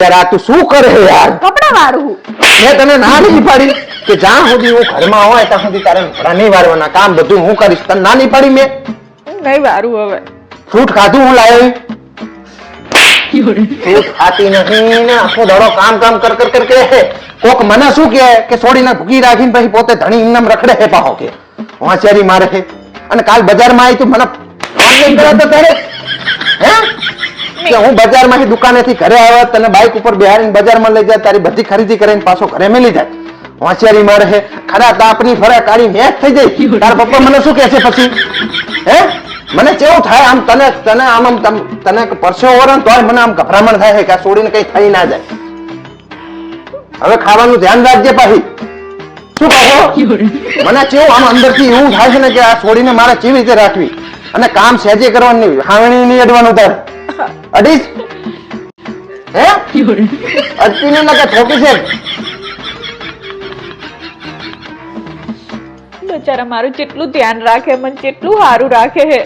यार आ तू શું કરે છે યાર? કપડા વાળું મેં તને ના નહીં પાડી કે જ્યાં સુધી હું ઘરમાં હોય ત્યાં સુધી તારે કપડા નહીં વાળવાના, કામ બધું હું કરીશ. તને ના નહીં પાડી મેં? નહીં વાળું હવે. ફ્રૂટ ખાધું હું લાવ્યો? ફ્રૂટ ખાતી નહીં ને આખો દાડો કામ કામ કર કર કર કરે છે. કોક મને શું કહે કે છોડીને ભૂકી રાખીને પછી પોતે ધણી ઇનામ રખડે છે પાહો કે વાંચેરી મારે છે. અને કાલ બજારમાં આવી તું મને ફોન નહીં કર્યો તો તારે હે કે હું બજારમાંથી દુકાનેથી ઘરે આવ્યો તને બાઇક ઉપર બેહાડીને બજારમાં લઈ જાય, તારી બધી ખરીદી કરીને પાછો ઘરે મેલી જાય. વાંચેરી મારે છે. ખરા તાપની ફરે કાળી મેચ થઈ જાય. તારા પપ્પા મને શું કહે છે પછી? હે મને કેવું થાય આમ તને તને આમ આમ તને પરસેવો વરે ને તોય મને આમ ગભરામણ થાય છે કે આ છોડીને કઈ થઈ ના જાય. હવે ખાવાનું ધ્યાન રાખજે પાછી. શું કહો? મને કેવું આમ અંદરથી એવું થાય છે ને કે આ છોડીને મારે કેવી રીતે રાખવી અને કામ સહેજે કરવાનું નહીં, હાવણી નહીં અડવાનું તારે. અડીશ હે અડતી ને કે ઠોકી છે. બચારા મારું જેટલું ધ્યાન રાખે, મને જેટલું સારું રાખે છે.